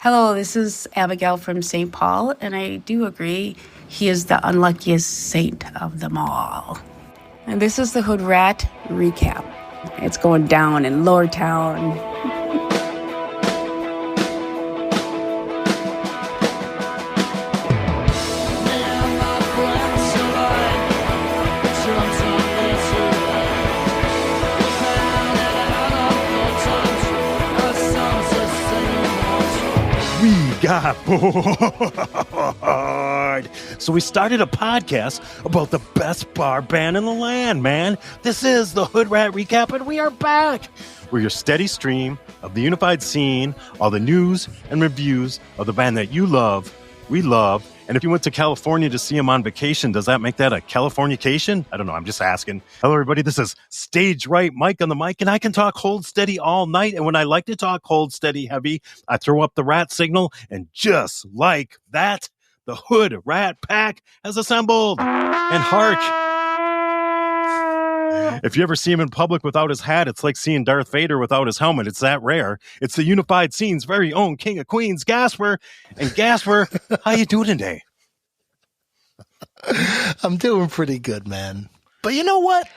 Hello, this is Abigail from St. Paul, and I do agree he is the unluckiest saint of them all. And this is the Hoodrat Recap. It's going down in Lower Town. Got bored. So we started a podcast about the best bar band in the land, man. This is the Hoodrat Recap, and we are back. We're your steady stream of the unified scene, all the news and reviews of the band that you love, we love. And if you went to California to see him on vacation, does that make that a Californication? I don't know. I'm just asking. Hello, everybody. This is Stage Right Mike on the mic, and I can talk hold steady all night. And when I like to talk hold steady heavy, I throw up the rat signal. And just like that, the Hood Rat Pack has assembled. And hark. If you ever see him in public without his hat, it's like seeing Darth Vader without his helmet. It's that rare. It's the unified scene's very own King of Queens, Gasper. And Gasper, how you doing today? I'm doing pretty good, man. But you know what?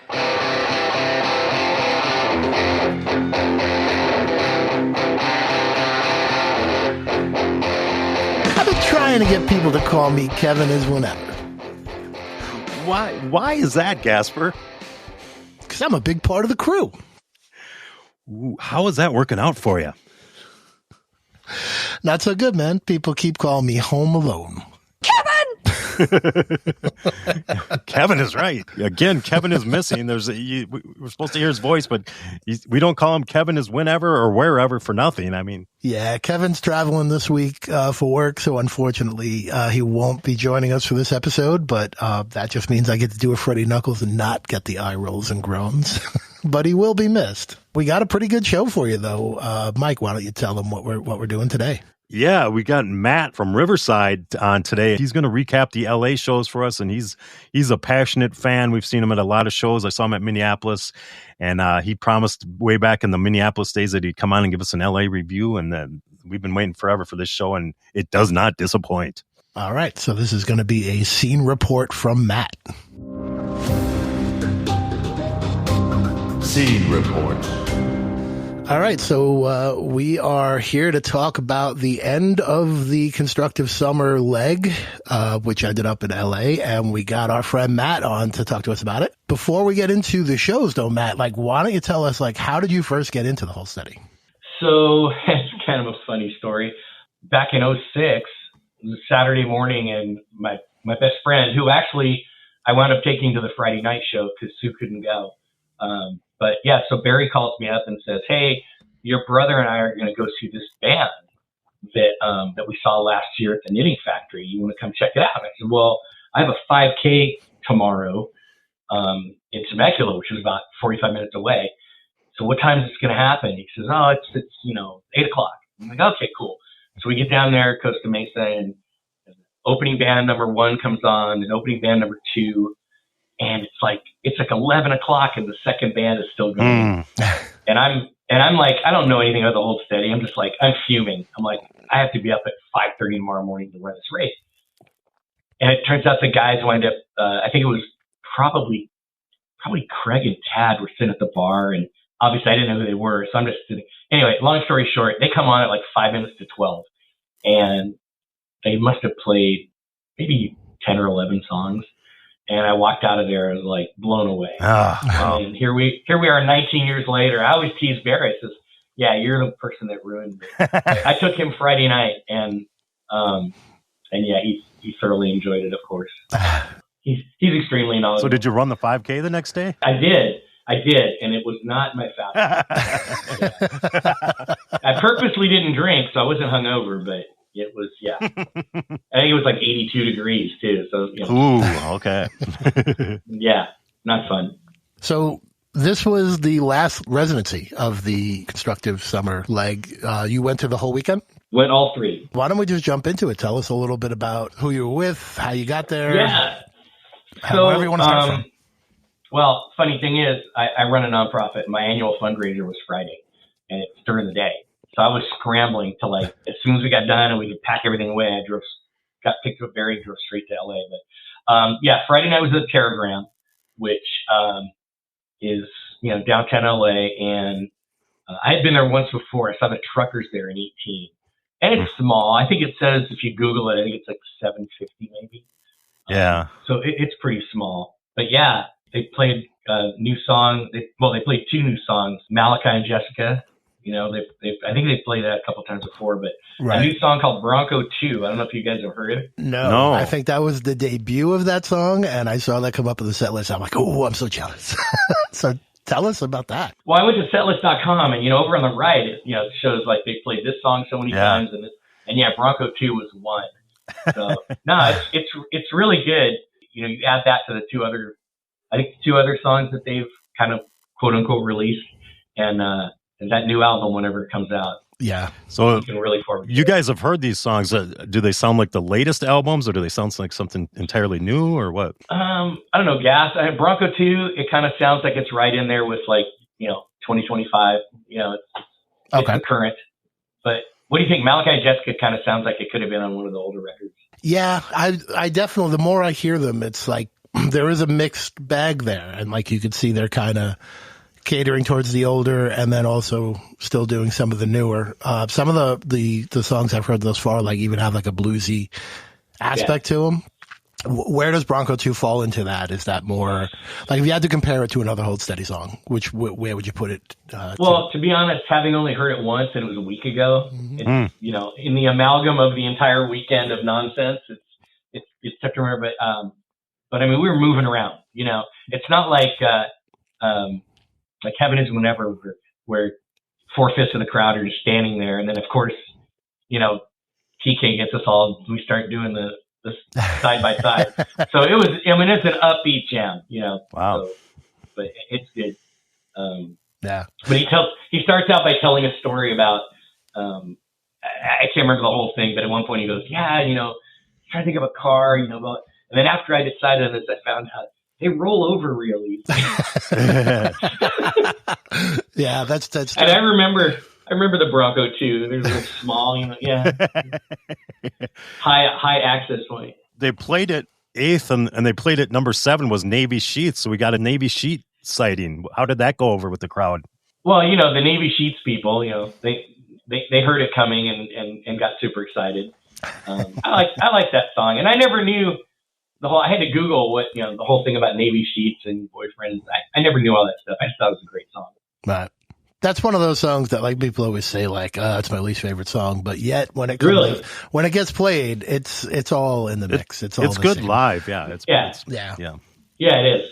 I've been trying to get people to call me Kevin is whenever. Why is that, Gasper? Because I'm a big part of the crew. Ooh, how is that working out for you? Not so good, man. People keep calling me Home Alone. Kevin is right. Again, Kevin is missing. We're supposed to hear his voice, but we don't call him Kevin is whenever or wherever for nothing. I mean, yeah, Kevin's traveling this week for work, so unfortunately he won't be joining us for this episode. But that just means I get to do a Freddie Knuckles and not get the eye rolls and groans. But he will be missed. We got a pretty good show for you, though. Mike, why don't you tell them what we're doing today? Yeah, we got Matt from Riverside on today. He's going to recap the LA shows for us, and he's a passionate fan. We've seen him at a lot of shows. I saw him at Minneapolis, and he promised way back in the Minneapolis days that he'd come on and give us an LA review, and we've been waiting forever for this show, and it does not disappoint. All right, so this is going to be a scene report from Matt. Scene report. All right, so we are here to talk about the end of the Constructive Summer leg, which ended up in L.A., and we got our friend Matt on to talk to us about it. Before we get into the shows, though, Matt, why don't you tell us, how did you first get into the whole study? So it's kind of a funny story. Back in 2006, it was a Saturday morning, and my best friend, who actually I wound up taking to the Friday night show because Sue couldn't go. But yeah, so Barry calls me up and says, "Hey, your brother and I are going to go see this band that we saw last year at the Knitting Factory. You want to come check it out?" I said, "Well, I have a 5K tomorrow in Temecula, which is about 45 minutes away. So what time is this going to happen?" He says, "Oh, it's 8 o'clock." I'm like, "Okay, cool." So we get down there, Costa Mesa, and opening band number 1 comes on, and opening band number 2. And it's like 11 o'clock and the second band is still going. And I'm like, I don't know anything about the whole study. I'm just like, I'm fuming. I'm like, I have to be up at 5:30 tomorrow morning to run this race. And it turns out the guys wind up, I think it was probably Craig and Tad were sitting at the bar, and obviously I didn't know who they were. So I'm just sitting. Anyway, long story short, they come on at 5 minutes to 12, and they must have played maybe 10 or 11 songs. And I walked out of there blown away. Wow. And here we are 19 years later. I always tease Barry. I says, "Yeah, you're the person that ruined me." I took him Friday night, and yeah, he thoroughly enjoyed it, of course. He's extremely knowledgeable. So did you run the 5K the next day? I did, and it was not my fastest. I purposely didn't drink, so I wasn't hungover, but it was, yeah. I think it was 82 degrees too. So, Ooh, okay. Yeah, not fun. So this was the last residency of the Constructive Summer leg. You went to the whole weekend? Went all 3. Why don't we just jump into it? Tell us a little bit about who you were with, how you got there. Yeah. Wherever you want to start from. Well, funny thing is, I run a nonprofit. My annual fundraiser was Friday, and it's during the day. So I was scrambling to like, as soon as we got done and we could pack everything away, got picked up Barry, drove straight to LA. But yeah, Friday night was at Tetragram, which is, downtown LA. And I had been there once before. I saw the truckers there in 18. And it's small. I think it says, if you Google it, I think it's like 750 maybe. Yeah. So it's pretty small. But yeah, they played a new song. They played 2 new songs, Malachi and Jessica. I think they've played that a couple times before, but a new song called Bronco 2. I don't know if you guys have heard it. No. I think that was the debut of that song, and I saw that come up in the set list. I'm like, oh, I'm so jealous. So tell us about that. Well, I went to setlist.com, and, over on the right, it shows like they played this song so many times, and Bronco 2 was one. So, no, it's really good. You add that to the 2 other songs that they've kind of quote unquote released, and that new album whenever it comes out. Yeah. So you can really forward. You guys have heard these songs. Do they sound like the latest albums, or do they sound like something entirely new, or what? I don't know. Bronco 2, it kind of sounds like it's right in there with like 2025. It's current. But what do you think? Malachi and Jessica kind of sounds like it could have been on one of the older records. Yeah, I definitely. The more I hear them, it's like there is a mixed bag there, and like you could see they're kind of catering towards the older, and then also still doing some of the newer. Some of the songs I've heard thus far, like even have like a bluesy aspect to them. Where does Bronco 2 fall into that? Is that more like if you had to compare it to another Hold Steady song, where would you put it? To be honest, having only heard it once and it was a week ago, it's, in the amalgam of the entire weekend of nonsense, it's tough to remember. But I mean, we were moving around. It's not like Heaven Is Whenever, where 4/5 of the crowd are just standing there, and then of course, TK gets us all. We start doing the side by side. So it was. I mean, it's an upbeat jam. Wow. So, but it's good. Yeah. But he starts out by telling a story about. I can't remember the whole thing, but at one point he goes, trying to think of a car, and then after I decided on this, I found out they roll over real easy. Yeah, that's. And I remember the Bronco too. They're like small, high access point. They played it 8th, and they played it number 7 was Navy Sheets. So we got a Navy Sheet sighting. How did that go over with the crowd? Well, the Navy Sheets people, they heard it coming and got super excited. I like that song, and I never knew. I had to Google what, the whole thing about Navy Sheets and boyfriends. I never knew all that stuff. I just thought it was a great song. Right. That's one of those songs that like people always say like, it's my least favorite song. But yet when it gets played, it's all in the mix. It's good same. Live. Yeah. Yeah, it is.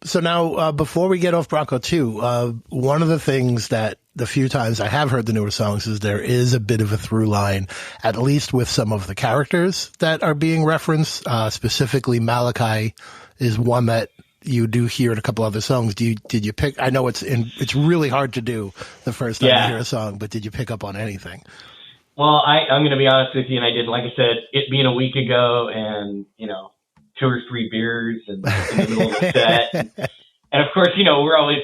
So now, before we get off Bronco 2, one of the things that the few times I have heard the newer songs is there is a bit of a through line, at least with some of the characters that are being referenced. Specifically, Malachi is one that you do hear in a couple other songs. Did you pick? I know it's really hard to do the first time you hear a song, but did you pick up on anything? Well, I'm going to be honest with you, and I did. Like I said, it being a week ago, and 2 or 3 beers and in the middle of the set. And of course, we're always,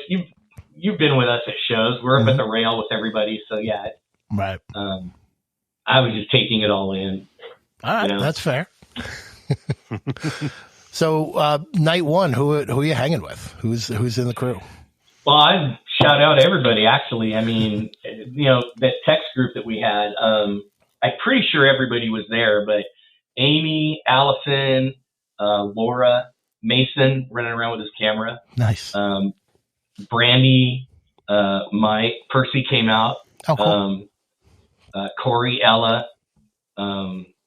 you've been with us at shows. We're up at the rail with everybody. So yeah. Right. I was just taking it all in. All right. That's fair. So, night 1, who are you hanging with? Who's in the crew? Well, I'd shout out everybody, actually. I mean, that text group that we had, I'm pretty sure everybody was there, but Amy, Allison, Laura, Mason running around with his camera. Nice. Brandy, Mike, Percy came out. Oh, cool. Corey, Ella,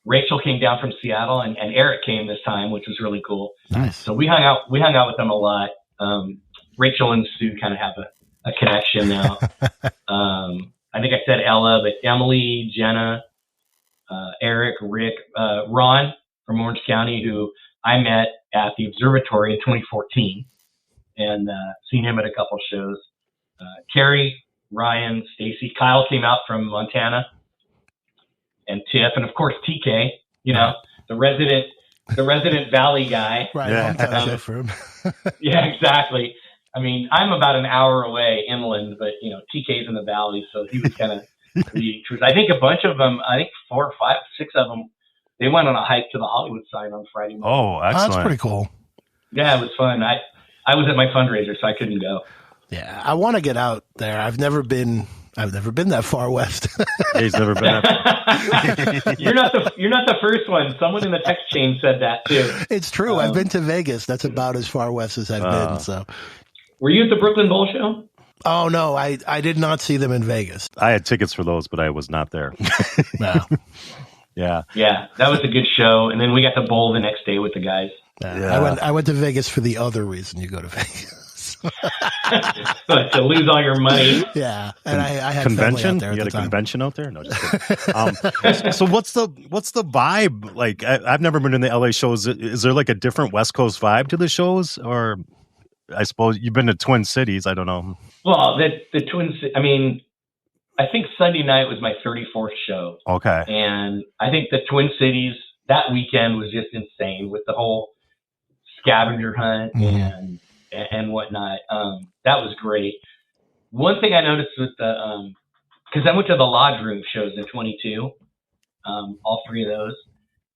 Rachel came down from Seattle, and Eric came this time, which was really cool. Nice. So we hung out with them a lot. Rachel and Sue kind of have a connection now. I think I said Ella, but Emily, Jenna, Eric, Rick, Ron from Orange County, who I met at the observatory in 2014 and seen him at a couple shows. Carrie, Ryan, Stacy, Kyle came out from Montana, and Tiff, and of course TK, the resident Valley guy. Right. Yeah. Yeah, exactly. I mean, I'm about an hour away inland, but TK's in the valley, so he was kind of I think a bunch of them, I think 4 or 5, 6 of them, they went on a hike to the Hollywood sign on Friday morning. Oh, excellent. That's pretty cool. Yeah, it was fun. I was at my fundraiser, so I couldn't go. Yeah, I want to get out there. I've never been that far west. He's never been up. You're not the first one. Someone in the text chain said that too. It's true. I've been to Vegas. That's about as far west as I've been. So, were you at the Brooklyn Bowl show? Oh no, I did not see them in Vegas. I had tickets for those, but I was not there. No. Yeah, that was a good show. And then we got to bowl the next day with the guys. I went to Vegas for the other reason you go to Vegas. To lose all your money. Yeah, and I had convention. Out there you at had a the time. convention out there? No, just kidding. So what's the vibe like? I've never been in the LA shows. Is there like a different West Coast vibe to the shows, or I suppose you've been to Twin Cities? I don't know. Well, the Twin Cities. I mean, I think Sunday night was my 34th show. Okay, and I think the Twin Cities that weekend was just insane with the whole scavenger hunt and whatnot. That was great. One thing I noticed with the, because I went to the Lodge Room shows in 22, all 3 of those,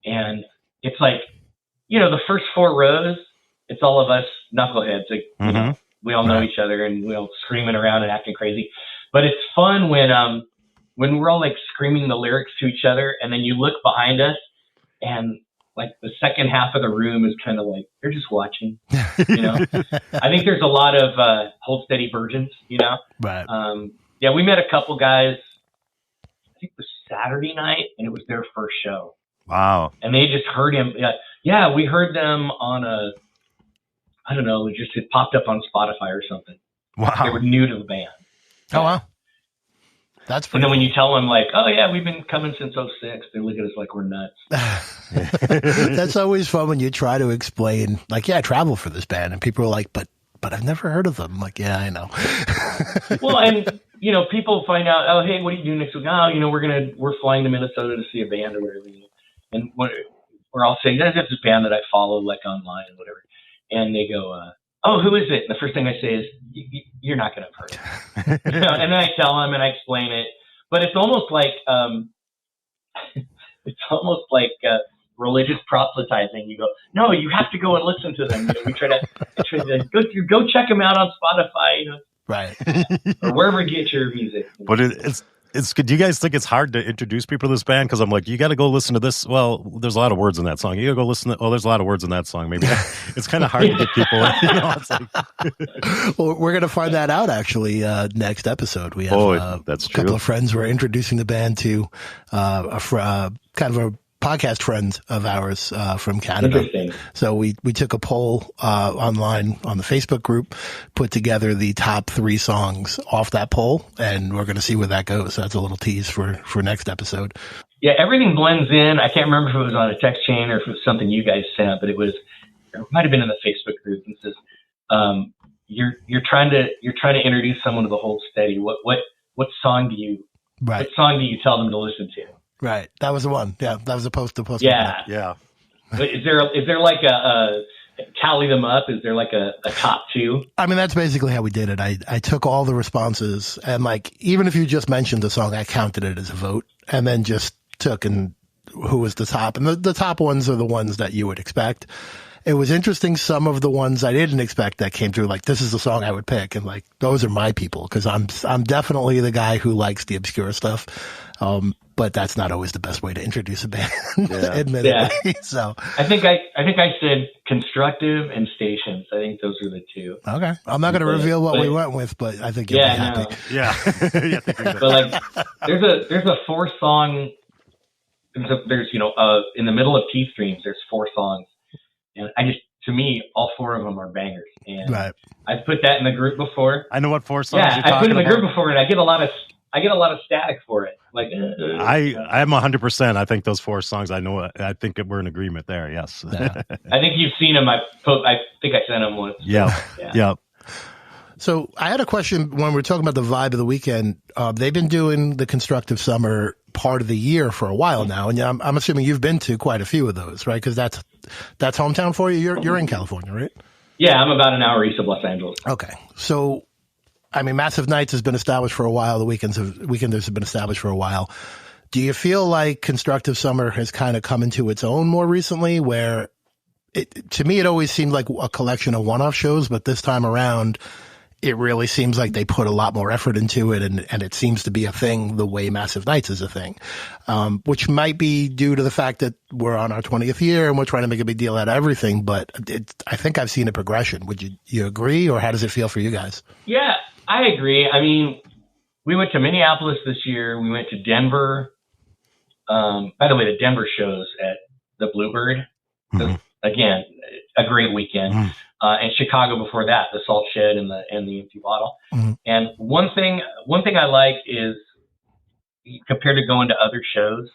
and it's like, the first 4 rows, it's all of us knuckleheads. Like, we all know each other and we're all screaming around and acting crazy. But it's fun when we're all like screaming the lyrics to each other, and then you look behind us, and like the second half of the room is kind of like, they're just watching, I think there's a lot of hold steady virgins, Right. We met a couple guys, I think it was Saturday night, and it was their first show. Wow. And they just heard him. Yeah, we heard them on I don't know, it popped up on Spotify or something. Wow. They were new to the band. Oh, wow. That's pretty And then when cool. you tell them like, oh yeah, we've been coming since 06, they look at us like we're nuts. That's always fun when you try to explain, like, I travel for this band, and people are like, but I've never heard of them. I'm like, yeah, I know. Well, and people find out, oh hey, what are you doing next week? Oh, we're flying to Minnesota to see a band or whatever. And we're all saying, there's this band that I follow like online and whatever. And they go, oh, who is it? And the first thing I say is, you're not going to have heard it. And then I tell them and I explain it. But it's almost like religious proselytizing. You go, no, you have to go and listen to them. We try to go check them out on Spotify, Right. or wherever you get your music. But it's good. Do you guys think it's hard to introduce people to this band? Because I'm like, you got to go listen to this. Well, there's a lot of words in that song. You got to go listen to. Oh, there's a lot of words in that song. Maybe it's kind of hard to get people. It's like, Well, we're going to find that out actually next episode. We have that's a couple true. of friends. We're introducing the band to kind of a podcast friend of ours from Canada. Interesting. So we took a poll online on the Facebook group, put together the top 3 songs off that poll, and we're going to see where that goes. So that's a little tease for next episode. Yeah, everything blends in. I can't remember if it was on a text chain or if it was something you guys sent, but it might have been in the Facebook group. And says, you're trying to introduce someone to the Hold Steady. What song do you tell them to listen to? Right. That was the one. Yeah. That was the post. Yeah. Yeah. But is there like a tally them up? Is there like a top 2? I mean, that's basically how we did it. I took all the responses, and like, even if you just mentioned the song, I counted it as a vote, and then just took and who was the top. And the top ones are the ones that you would expect. It was interesting. Some of the ones I didn't expect that came through, like, this is the song I would pick. And like, those are my people. Cause I'm definitely the guy who likes the obscure stuff. But that's not always the best way to introduce a band, admittedly. Yeah. So I think I said constructive and stations. I think those are the 2. okay, I'm not going to reveal what we went with, but I think you'll be happy. No. Yeah. But like, there's a 4 song. There's in the middle of T Streams, there's 4 songs, and to me, all 4 of them are bangers. And Right. I've put that in the group before. I know what 4 songs you're I put talking it in the about. group before, and I get a lot of static for it. Like I'm 100%. I think those 4 songs. I know. I think we're in agreement there. Yes. Yeah. I think you've seen them. I think I sent them once. Yeah. So I had a question when we're talking about the vibe of the weekend. They've been doing the Constructive Summer part of the year for a while now, and I'm assuming you've been to quite a few of those, right? Because that's hometown for you. You're in California, right? Yeah, I'm about an hour east of Los Angeles. Okay. So I mean, Massive Nights has been established for a while. The Weekenders have been established for a while. Do you feel like Constructive Summer has kind of come into its own more recently, where to me, it always seemed like a collection of one-off shows, but this time around, it really seems like they put a lot more effort into it, and it seems to be a thing the way Massive Nights is a thing, which might be due to the fact that we're on our 20th year and we're trying to make a big deal out of everything, but I think I've seen a progression. Would you agree, or how does it feel for you guys? Yeah, I agree. I mean, we went to Minneapolis this year. We went to Denver. By the way, the Denver shows at the Bluebird, again, a great weekend. And Chicago before that, the Salt Shed and the Empty Bottle. And one thing I like is, compared to going to other shows,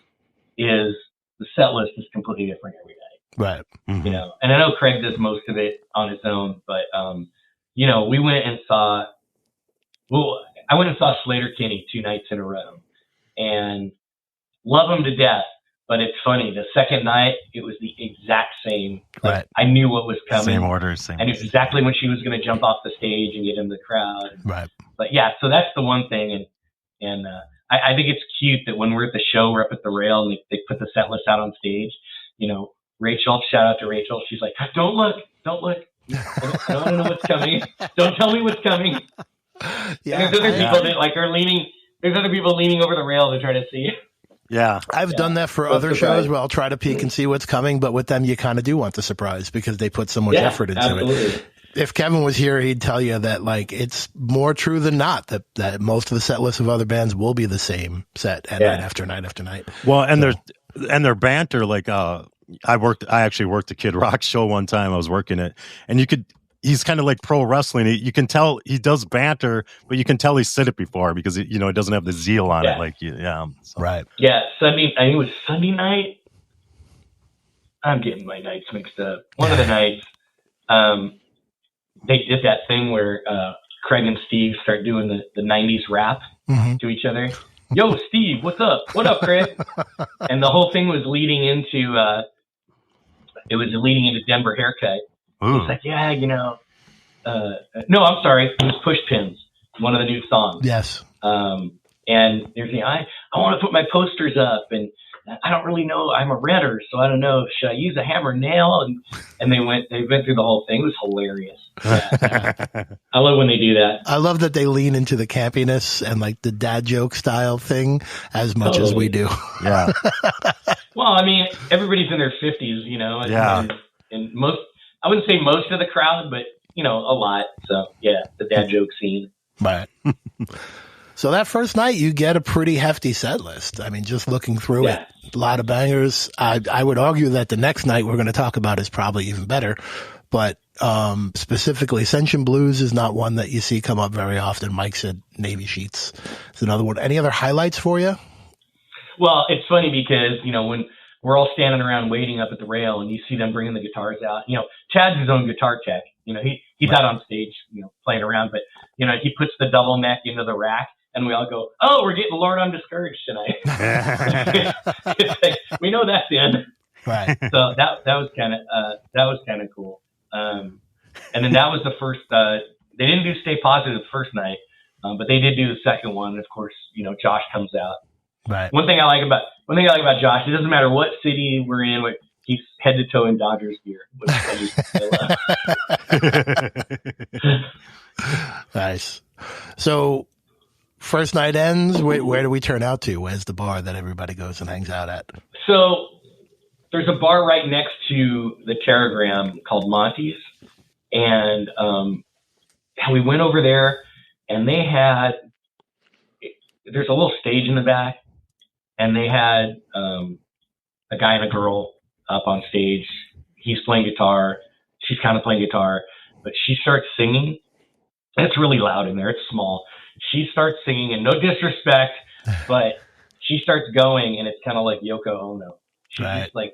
is the set list is completely different every night. Right. You know, and I know Craig does most of it on his own, but you know, we went and saw. Well, I went and saw Slater Kinney 2 nights in a row, and love him to death. But it's funny. The second night, it was the exact same. Right. I knew what was coming. Same order, I knew exactly when she was going to jump off the stage and get in the crowd. Right. But yeah, so that's the one thing. And I think it's cute that when we're at the show, we're up at the rail and they put the set list out on stage. You know, Rachel, shout out to Rachel. She's like, don't look. I don't want to know what's coming. Don't tell me what's coming. Yeah. And there's other people that like are leaning. There's other people leaning over the rail to try to see. Yeah. I've done that for other shows where I'll try to peek and see what's coming, but with them, you kind of do want the surprise because they put so much effort into it. If Kevin was here, he'd tell you that like it's more true than not that most of the set lists of other bands will be the same set night after night after night. Well, and their banter, like I actually worked a Kid Rock show one time. I was working it, and he's kind of like pro wrestling. You can tell he does banter, but you can tell he's said it before because he doesn't have the zeal on it. Like, right. Yeah. Sunday, I think it was Sunday night. I'm getting my nights mixed up. One of the nights, they did that thing where Craig and Steve start doing the 90s rap to each other. Yo, Steve, what's up? What up, Craig? And the whole thing was leading into Denver Haircut. It's like, yeah, no, I'm sorry. It was Push Pins, one of the new songs. Yes. And they're saying, I want to put my posters up, and I don't really know. I'm a redder, so I don't know. Should I use a hammer nail? And they went through the whole thing. It was hilarious. Yeah. I love when they do that. I love that they lean into the campiness and like the dad joke style thing as much as we do. Yeah. Well, I mean, everybody's in their 50s, and most. I wouldn't say most of the crowd, but, a lot. So, yeah, the dad joke scene. Right. So that first night, you get a pretty hefty set list. I mean, just looking through it, a lot of bangers. I would argue that the next night we're going to talk about is probably even better. But specifically, Ascension Blues is not one that you see come up very often. Mike said Navy Sheets is another one. Any other highlights for you? Well, it's funny because, when we're all standing around waiting up at the rail and you see them bringing the guitars out. Chad's his own guitar tech. He's out on stage, playing around, but, he puts the double neck into the rack and we all go, oh, we're getting Lord I'm Discouraged tonight. It's like, we know that's in. Right. So that was kind of cool. And then that was the first, they didn't do Stay Positive the first night, but they did do the second one. Of course, Josh comes out. Right. One thing I like about Josh, it doesn't matter what city we're in, he's head to toe in Dodgers gear. Nice. So first night ends. Where do we turn out to? Where's the bar that everybody goes and hangs out at? So there's a bar right next to the Tetragram called Monty's, and we went over there, and there's a little stage in the back. And they had a guy and a girl up on stage. He's playing guitar. She's kind of playing guitar. But she starts singing. It's really loud in there. It's small. She starts singing, and no disrespect, but she starts going, and it's kind of like Yoko Ono. She's just like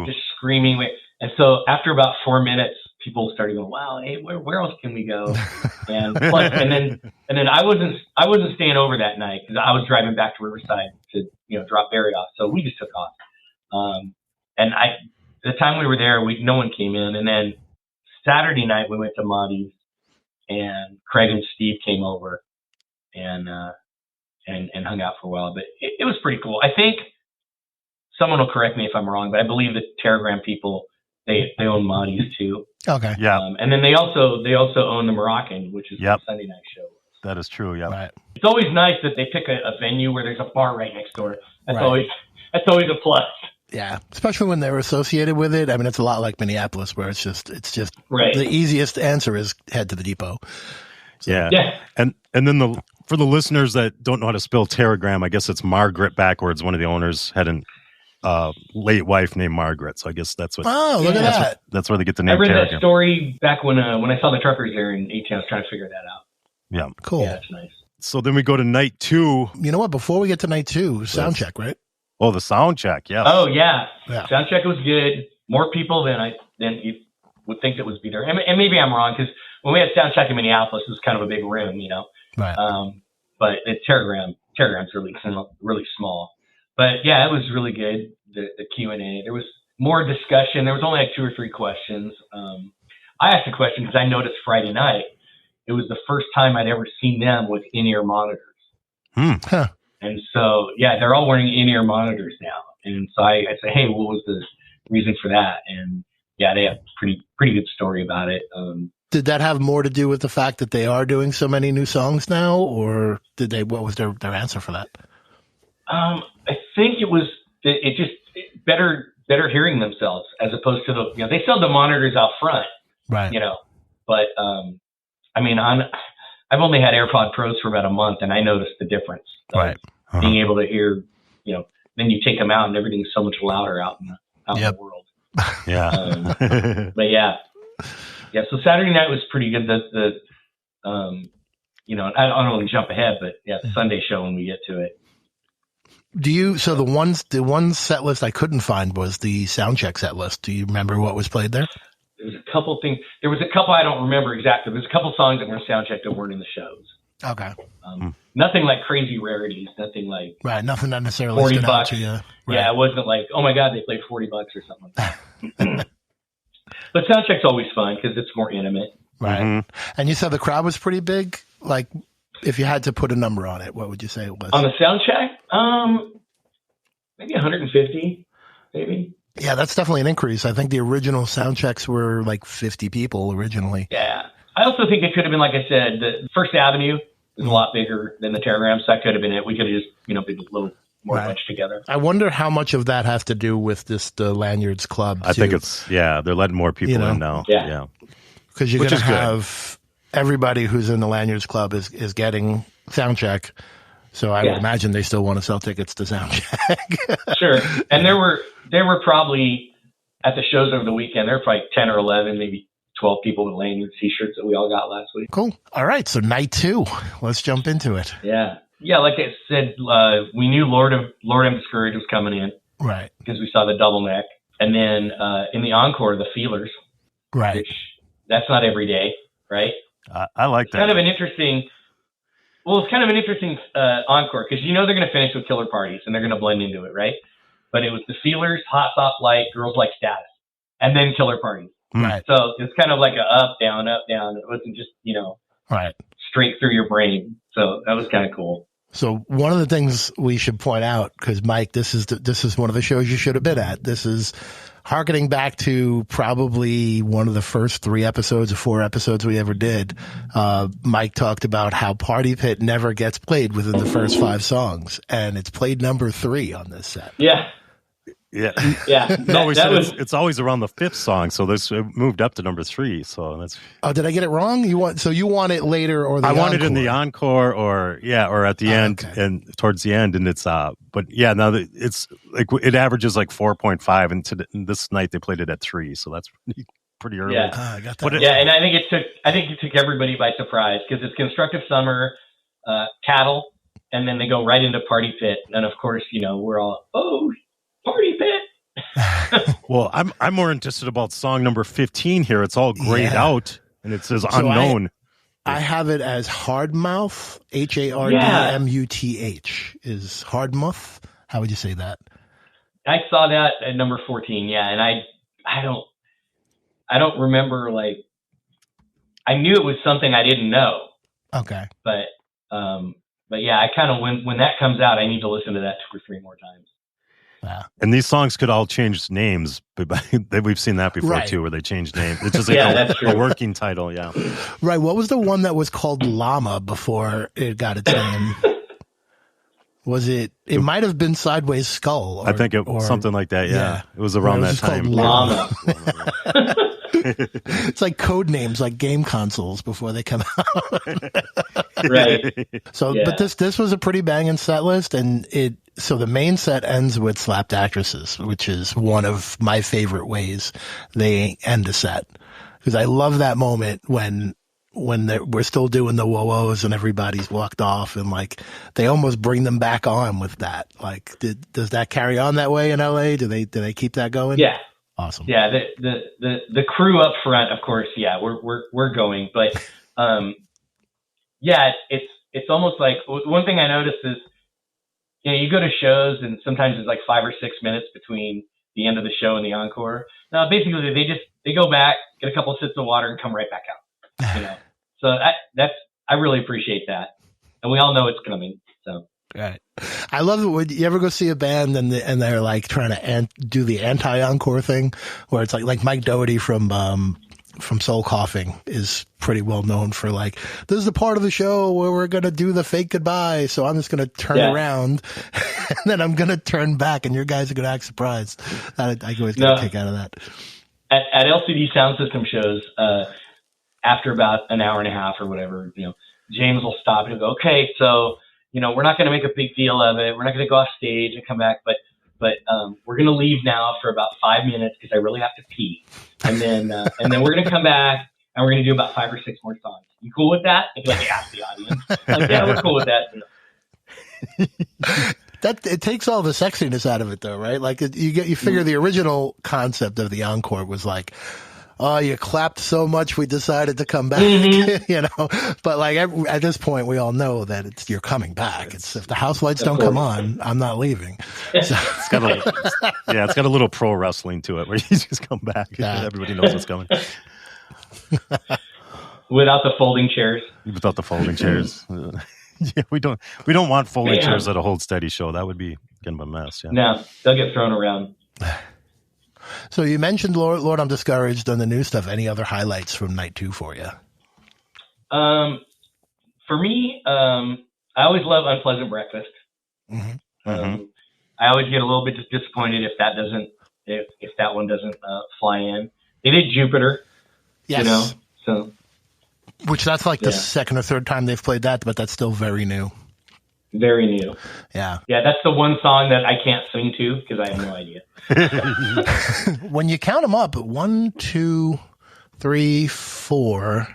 just screaming. And so after about 4 minutes, people started going, "Wow, hey, where else can we go?" And plus, and then I wasn't staying over that night because I was driving back to Riverside to drop Barry off. So we just took off. And the time we were there, no one came in. And then Saturday night we went to Monty's, and Craig and Steve came over, and hung out for a while. But it was pretty cool. I think someone will correct me if I'm wrong, but I believe the Tetragram people, they own Mahdi's too. Okay. Yeah. And then they also own the Moroccan, which is the Sunday night show. That is true. Yeah. Right. It's always nice that they pick a venue where there's a bar right next door. That's Right. always a plus. Yeah, especially when they're associated with it. I mean, it's a lot like Minneapolis, where it's just right. The easiest answer is head to the depot. So, yeah. And then for the listeners that don't know how to spell Tetragram, I guess it's Margaret backwards. One of the owners had a late wife named Margaret, so I guess that's what. Oh, look at that! That's where they get the name. I read Tetragram. that story back when I saw the truckers there in 18. I was trying to figure that out. Yeah, cool. Yeah, that's nice. So then we go to night 2. You know what? Before we get to night 2, sound check, right? Oh, the sound check, yes. Oh, yeah. Yeah. Sound check was good. More people than you would think that would be there. And maybe I'm wrong, because when we had sound check in Minneapolis, it was kind of a big room, you know. Right. But the Tetragram's really small. But yeah, it was really good. The Q&A. There was more discussion. There was only like 2 or 3 questions. I asked a question because I noticed Friday night it was the first time I'd ever seen them with in-ear monitors. Huh. And so, yeah, they're all wearing in-ear monitors now. And so I say, hey, what was the reason for that? And yeah, they have pretty good story about it. Did that have more to do with the fact that they are doing so many new songs now, or what was their answer for that? I think it was better hearing themselves as opposed to they sell the monitors out front, right? You know, but I mean, I've only had AirPod Pros for about a month, and I noticed the difference. Right. Being able to hear, then you take them out, and everything's so much louder out in the world. Yeah. But yeah. So Saturday night was pretty good. I don't want to jump ahead, but yeah, the Sunday show when we get to it. So the one set list I couldn't find was the soundcheck set list. Do you remember what was played there? There was a couple things. There was a couple I don't remember exactly. There was a couple songs that were soundchecked that weren't in the shows. Okay. Nothing like crazy rarities. Nothing like nothing that necessarily $40. To you. Right. Yeah, it wasn't like, oh my God, they played $40 or something like that. But soundcheck's always fun because it's more intimate. Right. Mm-hmm. And you said the crowd was pretty big. Like, if you had to put a number on it, what would you say it was? On the soundcheck, maybe 150, maybe. Yeah, that's definitely an increase. I think the original soundchecks were like 50 people originally. Yeah. I also think it could have been, like I said, the First Avenue is a lot bigger than the Tetragram, so that could have been it. We could have just, been a little more bunched together. I wonder how much of that has to do with the Lanyards Club. I think they're letting more people in now. Yeah. Because you're going to have everybody who's in the Lanyards Club is getting soundcheck. So I would imagine they still want to sell tickets to soundcheck. Sure. And there were probably at the shows over the weekend, there were probably 10 or 11, maybe 12 people with Lanyard t-shirts that we all got last week. Cool. All right. So night 2, let's jump into it. Yeah. Yeah. Like I said, we knew Lord M. Discourage was coming in. Right. Because we saw the double neck. And then in the encore, the Feelers. Right. Which, that's not every day, right? I like that. It's kind of an interesting encore because they're going to finish with Killer Parties and they're going to blend into it, right? But it was the Feelers, Hot Soft Light, Girls Like Status, and then Killer Parties. Right. So it's kind of like a up, down, up, down. It wasn't just, right, straight through your brain. So that was kind of cool. So one of the things we should point out, because Mike, this is one of the shows you should have been at. This is harkening back to probably one of the first 3 episodes or 4 episodes we ever did. Mike talked about how Party Pit never gets played within the first 5 songs, and it's played number 3 on this set. Yeah. Yeah. Yeah. No, it's always around the 5th song, so this moved up to number 3. So that's. Oh, did I get it wrong? You want it later or the? I want it in the encore or at the end and towards the end, and it's but yeah, now it's like it averages like 4.5, and this night they played it at 3, so that's pretty early. Yeah, I got that. And I think it took everybody by surprise because it's Constructive Summer, Cattle, and then they go right into Party Pit, and of course we're all Party Pit. Well, I'm more interested about song number 15 here. It's all grayed out, and it says unknown. I have it as Hardmouth, Hardmuth. Is Hardmouth? How would you say that? I saw that at number 14. Yeah, and I don't remember. Like, I knew it was something I didn't know. Okay, but But yeah, I kind of when that comes out, I need to listen to that 2 or 3 more times. And these songs could all change names, but we've seen that before too, where they change names. It's just like a working title, yeah. Right. What was the one that was called Llama before it got its name? Was it? It might have been Sideways Skull. I think it was something like that. Yeah, it was around that time. Llama. It's like code names, like game consoles before they come out. Right. So, but this was a pretty banging set list, and so the main set ends with Slapped Actresses, which is one of my favorite ways they end a set, because I love that moment when we're still doing the whoa-whoas and everybody's walked off, and like they almost bring them back on with that. Like, does that carry on that way in LA? Do they keep that going? Yeah. Awesome. Yeah. The crew up front, of course. Yeah, we're going, but yeah, it's almost like one thing I noticed is, you know, you go to shows and sometimes it's like 5 or 6 minutes between the end of the show and the encore. Now, basically, they go back, get a couple of sips of water, and come right back out. You know, so I really appreciate that, and we all know it's coming. So. Right. I love it when you ever go see a band and they're like trying to do the anti-encore thing, where it's like Mike Doherty from Soul Coughing is pretty well known for like, this is the part of the show where we're going to do the fake goodbye. So I'm just going to turn around and then I'm going to turn back and your guys are going to act surprised. I always get a kick out of that. At LCD Sound System shows, after about an hour and a half or whatever, you know, James will stop and he'll go, okay, so, you know, we're not going to make a big deal of it. We're not going to go off stage and come back, but we're going to leave now for about 5 minutes because I really have to pee. And then we're going to come back and we're going to do about 5 or 6 more songs. You cool with that? And like, ask the audience. Like, yeah, we're cool with that. It takes all the sexiness out of it though, right? Like you figure the original concept of the encore was like, oh, you clapped so much we decided to come back, you know. But like at this point, we all know that you're coming back. It's if the house lights don't come on, I'm not leaving. So. It's got a little pro wrestling to it where you just come back. Yeah. Everybody knows what's coming. Without the folding chairs. Without the folding chairs. Yeah, we don't want folding chairs at a Hold Steady show. That would be kind of a mess. Yeah. No, they'll get thrown around. So you mentioned Lord, I'm Discouraged on the new stuff. Any other highlights from night 2 for you? For me, I always love Unpleasant Breakfast. I always get a little bit disappointed if that one doesn't fly in. They did Jupiter, you know, so. Which that's like the second or third time they've played that, but that's still very new. Very new. Yeah. Yeah, that's the one song that I can't sing to because I have no idea. When you count them up, 1, 2, 3, 4,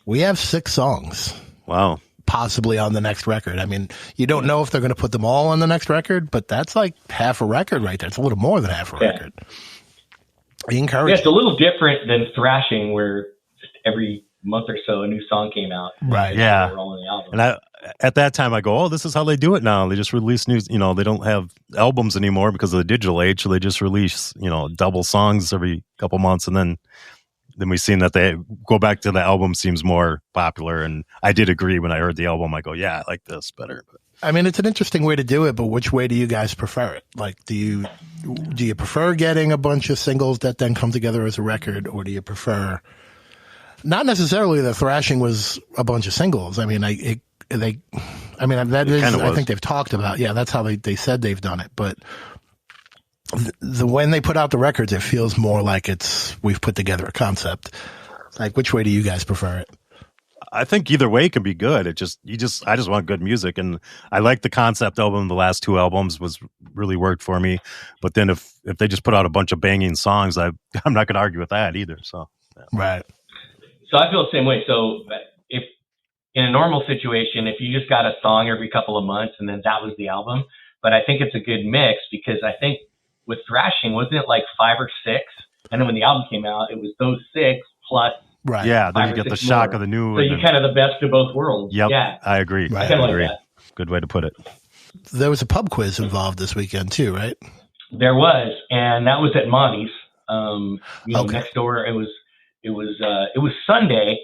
we have 6 songs. Wow. Possibly on the next record. I mean, you don't know if they're going to put them all on the next record, but that's like half a record right there. It's a little more than half a record. Encouraging. Yeah, it's a little different than thrashing where just every month or so a new song came out. Right. Yeah. Rolling the album. And at that time I go, oh, this is how they do it now. They just release new, you know, they don't have albums anymore because of the digital age. So they just release, you know, double songs every couple months. And then we've seen that they go back to the album seems more popular. And I did agree when I heard the album, I go, yeah, I like this better. I mean, it's an interesting way to do it, but which way do you guys prefer it? Like, do you prefer getting a bunch of singles that then come together as a record, or do you prefer not necessarily the thrashing was a bunch of singles? I mean, I think they've talked about, that's how they said they've done it. But when they put out the records, it feels more like we've put together a concept. Like, which way do you guys prefer it? I think either way can be good. I just want good music, and I like the concept album. The last 2 albums really worked for me. But then if they just put out a bunch of banging songs, I'm not going to argue with that either. So right. So I feel the same way. So if in a normal situation, if you just got a song every couple of months and then that was the album, but I think it's a good mix because I think with thrashing, wasn't it like 5 or 6? And then when the album came out, it was those 6 plus. Right. Yeah. Then you get the shock of the new. So you kind of the best of both worlds. Yep. Yeah. I agree. Right. I kind of like that. Good way to put it. There was a pub quiz involved this weekend too, right? There was, and that was at Monty's. Next door. It was Sunday,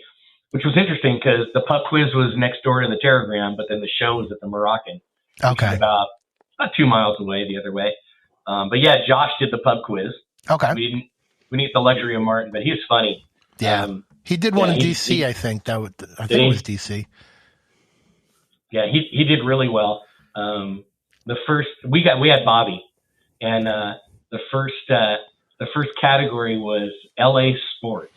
which was interesting because the pub quiz was next door to the Tetragram, but then the show was at the Moroccan, which is about 2 miles away the other way. But yeah, Josh did the pub quiz. Okay. We didn't get the luxury of Martin, but he was funny. Yeah. He did one in DC, I think. I think it was DC. Yeah, he did really well. We had Bobby, and the first category was LA sports,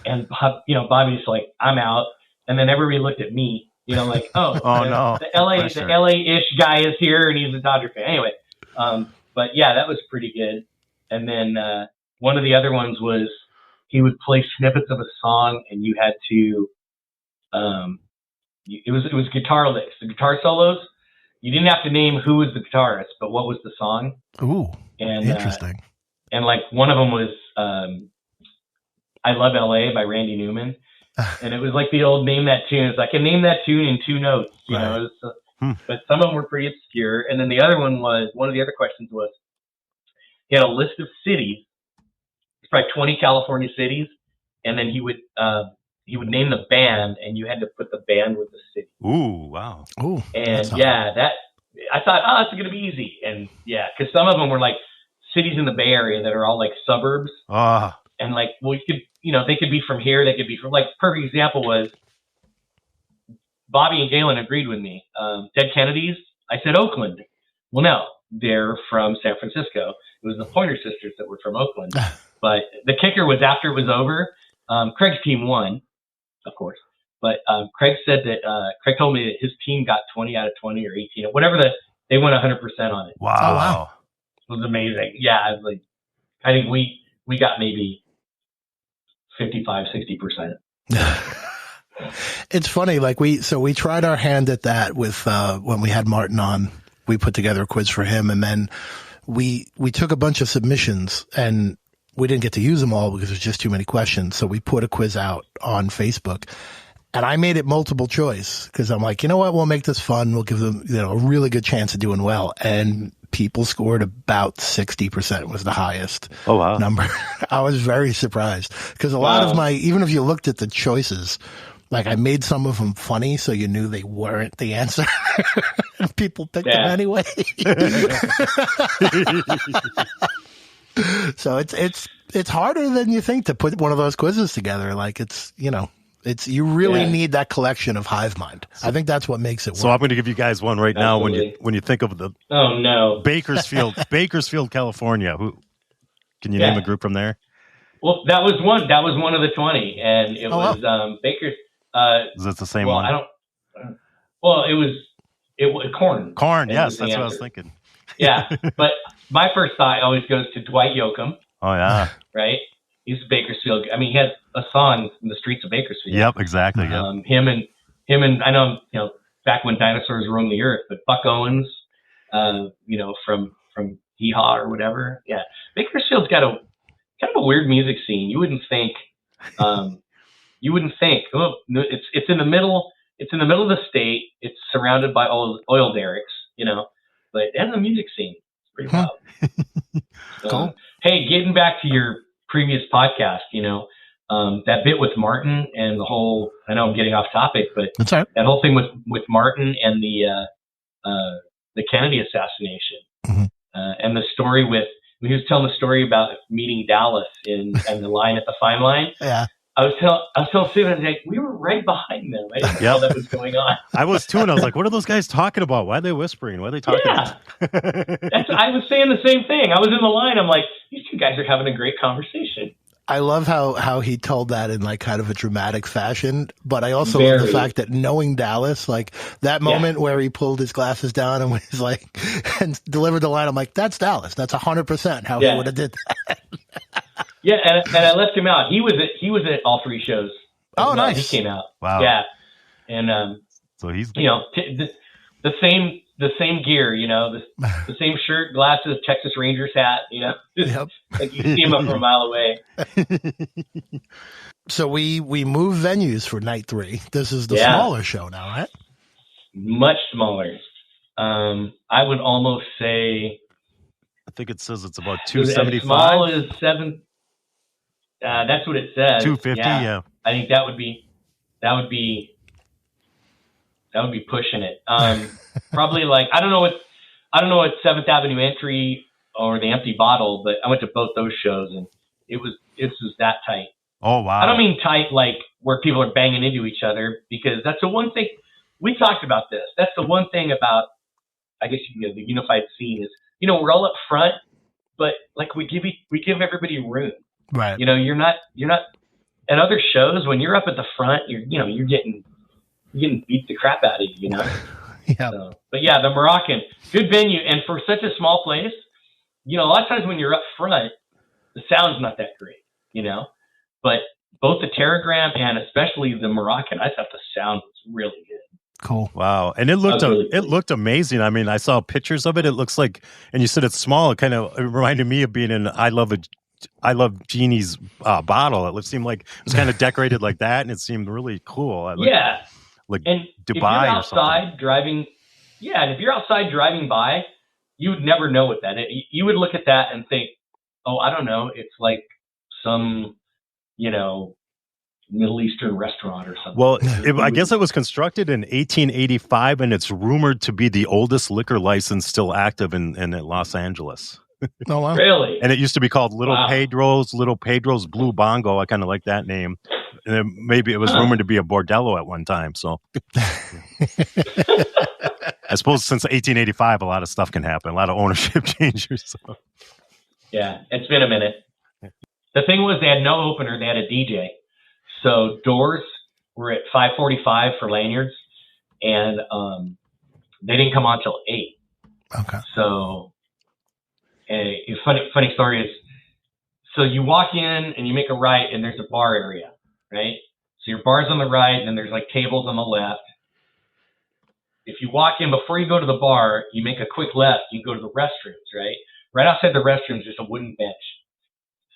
and Bobby's like, I'm out, and then everybody looked at me, like, oh no, the LA-ish guy is here, and he's a Dodger fan anyway. But yeah, that was pretty good. And then one of the other ones was he would play snippets of a song, and you had to. It was guitar licks, the guitar solos. You didn't have to name who was the guitarist, but what was the song. Ooh, and interesting. And like one of them was "I Love L.A." by Randy Newman, and it was like the old name that tune. It's like, I can name that tune in 2 notes, know. But some of them were pretty obscure. And then the other one of the other questions was, he had a list of cities. It's probably 20 California cities, and then he would name the band, and you had to put the band with the city. Ooh, wow. Ooh, and that I thought, it's going to be easy. And yeah, because some of them were like cities in the Bay Area that are all like suburbs. And like, well, you could, they could be from here, they could be from, like, perfect example was Bobby and Galen agreed with me. Dead Kennedys, I said Oakland. Well, no, they're from San Francisco. It was the Pointer Sisters that were from Oakland. But the kicker was, after it was over, Craig's team won, of course. But Craig said that Craig told me that his team got 20 out of 20 or 18, or whatever, they went 100% on it. Wow. Oh, wow. It was amazing. Yeah, I think we got maybe 55-60%. It's funny, like we tried our hand at that with when we had Martin on. We put together a quiz for him, and then we took a bunch of submissions, and we didn't get to use them all because there's just too many questions. So we put a quiz out on Facebook, and I made it multiple choice because I'm like, you know what, we'll make this fun. We'll give them a really good chance of doing well. And people scored about 60% was the highest number. I was very surprised because a lot of even if you looked at the choices, like, I made some of them funny, so you knew they weren't the answer. And people picked them anyway. So it's harder than you think to put one of those quizzes together. Like, you really need that collection of hive mind. I think that's what makes it work. So I'm going to give you guys one right now. When you think of the Bakersfield, California. Who can you name a group from there? Well, that was one of the 20, and it was Baker's. Is that the same one? I don't. Well, it was Corn. Corn, yes, that's what I was thinking. Yeah, but my first thought always goes to Dwight Yoakam. Oh yeah, right. He's Bakersfield. I mean, he had a song in the streets of Bakersfield. Yep, exactly. Yep. Him and I know, back when dinosaurs roamed the earth, but Buck Owens, from Hee Haw or whatever. Yeah, Bakersfield's got a kind of a weird music scene. You wouldn't think. Oh, it's in the middle. It's in the middle of the state. It's surrounded by oil derricks, but it has a music scene. It's pretty wild. Cool. Hey, getting back to your previous podcast, that bit with Martin and the whole, I know I'm getting off topic, but that's right. That whole thing with Martin and the Kennedy assassination, and the story he was telling the story about meeting Dallas and the line at the Fine Line. Yeah. I was telling Steven, like, we were right behind them. I didn't know that was going on. I was too, and I was like, what are those guys talking about? Why are they whispering? Why are they talking? Yeah. I was saying the same thing. I was in the line. I'm like, these two guys are having a great conversation. I love how he told that in like kind of a dramatic fashion, but I also love the fact that knowing Dallas, like that moment where he pulled his glasses down and was like, and delivered the line, I'm like, that's Dallas. That's 100% how he would have did that. Yeah, and I left him out. He was at all 3 shows. Oh, nice. He came out. Wow. Yeah, and so he's the same gear. The same shirt, glasses, Texas Rangers hat. Like you see him up from a mile away. So we moved venues for night 3. This is the smaller show now, right? Much smaller. I would almost say. I think it says it's about 275. As small as 7. That's what it says. 250, yeah. I think that would be that would be pushing it. Probably like I don't know what 7th Avenue Entry or the Empty Bottle, but I went to both those shows and it was that tight. Oh wow! I don't mean tight like where people are banging into each other, because that's the one thing we talked about this. That's the one thing about, I guess the unified scene is, we're all up front, but like we give everybody room. Right. You're not at other shows when you're up at the front, you're getting beat the crap out of you, Yeah. So, but yeah, the Moroccan, good venue, and for such a small place, a lot of times when you're up front, the sound's not that great, But both the Tetragram and especially the Moroccan, I thought the sound was really good. Cool. Wow. And it looked amazing. I mean, I saw pictures of it. It looks like, and you said it's small. It reminded me of being in I Love Genie's bottle. It seemed like it was kind of decorated like that, and it seemed really cool. Like and Dubai if you're outside or something. driving, and if you're outside driving by, you would never know what that is. You would look at that and think, oh, I don't know, it's like some, Middle Eastern restaurant or something. Well, I guess it was constructed in 1885, and it's rumored to be the oldest liquor license still active in Los Angeles. Oh, wow. Really? And it used to be called Little Pedro's Blue Bongo. I kind of like that name. And then maybe it was rumored to be a bordello at one time. So I suppose since 1885, a lot of stuff can happen. A lot of ownership changes. So. Yeah, it's been a minute. The thing was, they had no opener. They had a DJ. So doors were at 5:45 for lanyards, and they didn't come on till 8. Okay. So a funny story is, so you walk in and you make a right, and there's a bar area, right? So your bar's on the right, and then there's like tables on the left. If you walk in, before you go to the bar, you make a quick left, you go to the restrooms, right? Right outside the restrooms, there's a wooden bench.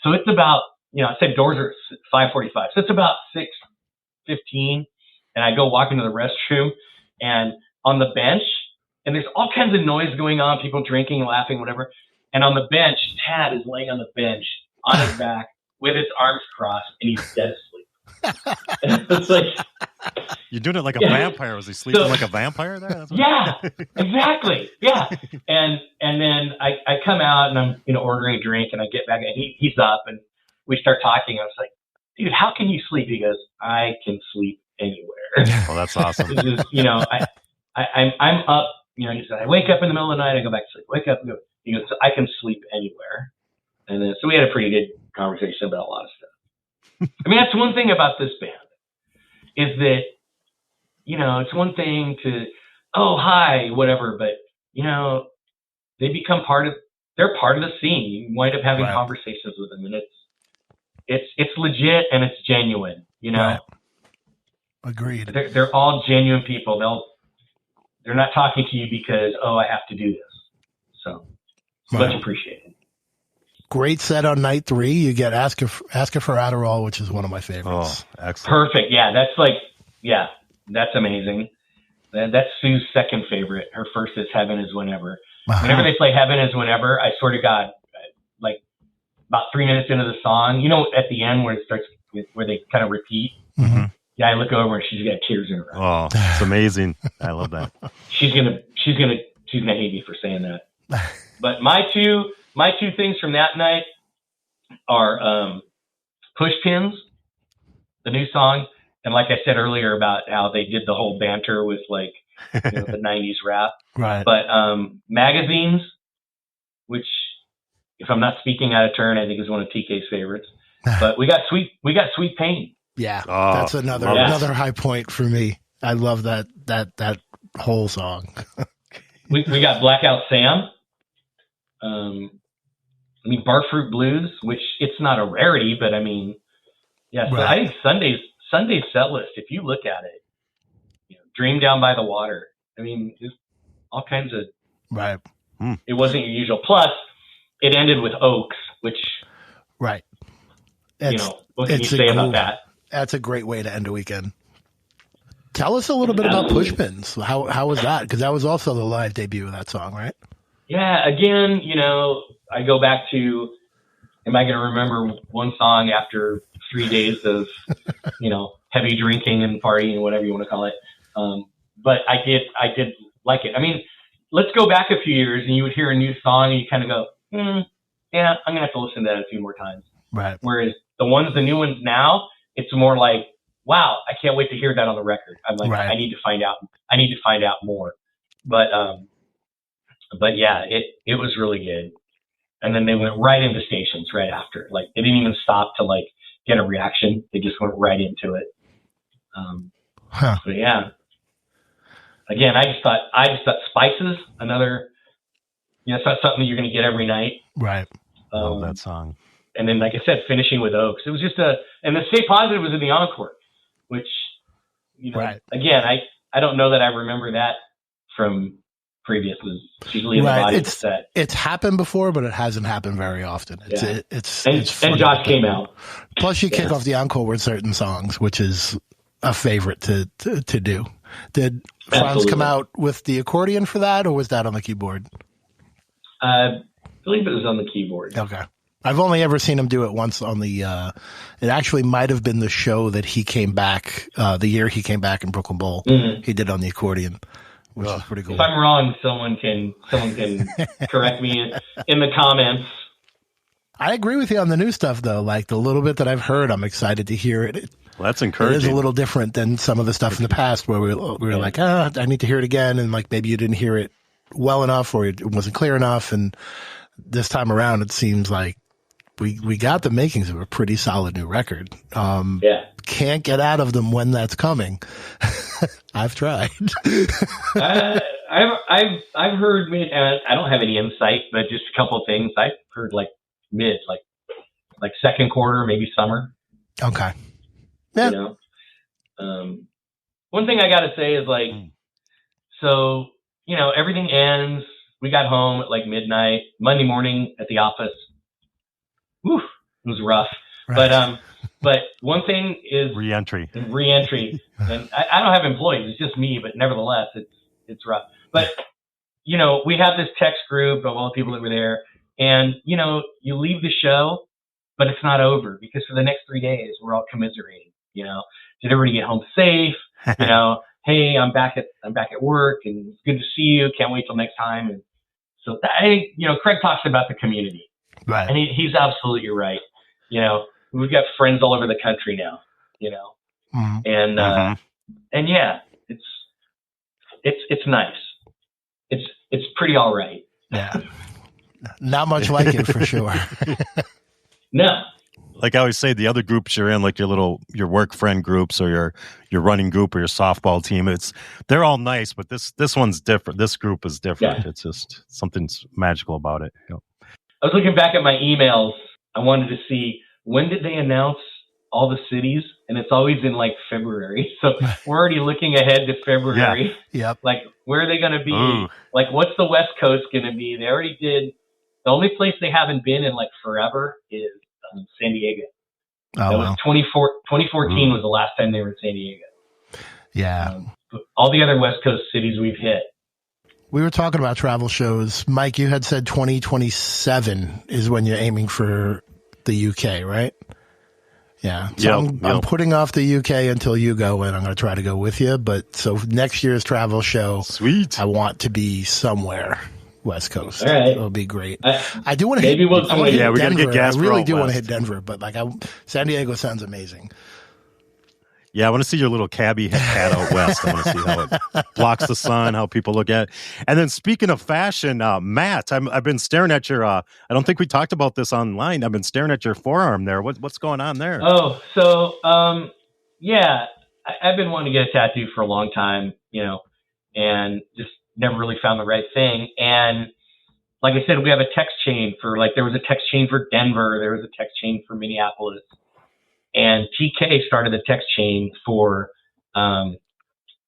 So it's about, I said doors are 5:45. So it's about 6:15, and I go walk into the restroom, and on the bench, and there's all kinds of noise going on, people drinking, laughing, whatever. And on the bench, Tad is laying on the bench on his back with his arms crossed, and he's dead asleep. And it's like, you're doing it like a vampire. Was he sleeping like a vampire there? Yeah, exactly. Yeah. And then I come out and I'm, ordering a drink, and I get back and he's up and we start talking. I was like, dude, how can you sleep? He goes, I can sleep anywhere. Oh, that's awesome. Just, I'm up, he said, I wake up in the middle of the night, I go back to sleep, wake up and go. He goes, I can sleep anywhere. And then, so we had a pretty good conversation about a lot of stuff. I mean, that's one thing about this band is that, it's one thing to, oh, hi, whatever, but, they become they're part of the scene. You wind up having conversations with them, and it's legit and it's genuine, Right. Agreed. They're all genuine people. They're not talking to you because, oh, I have to do this. So it's much appreciated. Great set on night 3. You get Ask Her for Adderall, which is one of my favorites. Oh, excellent. Perfect. Yeah, that's amazing. That's Sue's second favorite. Her first is Heaven is Whenever. Whenever they play Heaven is Whenever, I swear to God, like about 3 minutes into the song, at the end where it starts, where they kind of repeat. Mm-hmm. Yeah, I look over and she's got tears in her eyes. Oh, it's amazing. I love that. She's gonna hate me for saying that. But my two things from that night are Pushpins, the new song, and like I said earlier about how they did the whole banter with like the 90s rap. Right. But Magazines, which, if I'm not speaking out of turn, I think is one of TK's favorites. But we got Sweet Pain. Yeah, oh, that's another high point for me. I love that whole song. we got Blackout Sam. Barfruit Blues, which it's not a rarity, but yeah. So I think Sunday's set list, if you look at it, Dream Down by the Water. Just all kinds of. Right. It wasn't your usual. Plus, it ended with Oaks, which. Right. What can you say about that? That's a great way to end a weekend. Tell us a little bit about Pushpins. How was that? Because that was also the live debut of that song, right? Yeah. Again, I go back to, am I going to remember one song after 3 days of, heavy drinking and partying, whatever you want to call it. But I did like it. I mean, let's go back a few years and you would hear a new song and you kind of go, yeah, I'm going to have to listen to that a few more times. Right. Whereas the new ones now, it's more like, wow, I can't wait to hear that on the record. I'm like, right. I need to find out more. But yeah, it was really good. And then they went right into stations right after. Like they didn't even stop to like get a reaction. They just went right into it. But yeah, again, I just thought Spices, another, it's not something that you're going to get every night. Right. Love that song. And then, like I said, finishing with Oaks. It was just and the Stay Positive was in the encore, which, right. Again, I don't know that I remember that from previous. It was usually in the body of the set. It's happened before, but it hasn't happened very often. And Josh came out. Plus, you kick off the encore with certain songs, which is a favorite to do. Did Franz come out with the accordion for that, or was that on the keyboard? I believe it was on the keyboard. Okay. I've only ever seen him do it once on the, it actually might have been the show that he came back, the year he came back in Brooklyn Bowl. Mm-hmm. He did on the accordion, which is pretty cool. If I'm wrong, someone can correct me in the comments. I agree with you on the new stuff though. Like the little bit that I've heard, I'm excited to hear it. Well, that's encouraging. It is a little different than some of the stuff in the past where we were like, I need to hear it again. And like, maybe you didn't hear it well enough or it wasn't clear enough. And this time around, it seems like we got the makings of a pretty solid new record. Can't get out of them when that's coming. I've tried. I've heard, I don't have any insight, but just a couple of things. I've heard like mid, like second quarter, maybe summer. Okay. Yeah. One thing I got to say is like, so, everything ends. We got home at like midnight, Monday morning at the office. Whew, it was rough. Right. But one thing is re-entry. And I don't have employees. It's just me, but nevertheless, it's rough. But, we have this text group of all the people that were there and, you leave the show, but it's not over because for the next 3 days, we're all commiserating, did everybody get home safe? Hey, I'm back at work and it's good to see you. Can't wait till next time. And so I think, Craig talks about the community. Right. And he's absolutely right. We've got friends all over the country now, mm-hmm. And yeah, it's nice. It's pretty all right. Yeah. Not much like it for sure. No. Like I always say, the other groups you're in, like your work friend groups or your running group or your softball team, they're all nice, but this one's different. This group is different. Yeah. It's just something's magical about it. I was looking back at my emails. I wanted to see when did they announce all the cities, and it's always in like February. So we're already looking ahead to February. Yeah. Yep. Like where are they going to be? Ooh. Like what's the West Coast going to be? They already did. The only place they haven't been in like forever is San Diego. Oh, that was 2014 was the last time they were in San Diego. Yeah. All the other West Coast cities we've hit. We were talking about travel shows. Mike, you had said 2027 is when you're aiming for the UK, right? Yeah. So I'm putting off the UK until you go, and I'm going to try to go with you. But so next year's travel show, sweet. I want to be somewhere West Coast. All right. It'll be great. I do want to hit we got to get gas. I really do want to hit Denver, but San Diego sounds amazing. Yeah, I want to see your little cabbie hat out west. I want to see how it blocks the sun, how people look at it. And then speaking of fashion, Matt, I've been staring at your, I don't think we talked about this online. I've been staring at your forearm there. What's going on there? Oh, so, yeah, I've been wanting to get a tattoo for a long time, and just never really found the right thing. And like I said, we have a text chain there was a text chain for Denver. There was a text chain for Minneapolis. And TK started a text chain for, I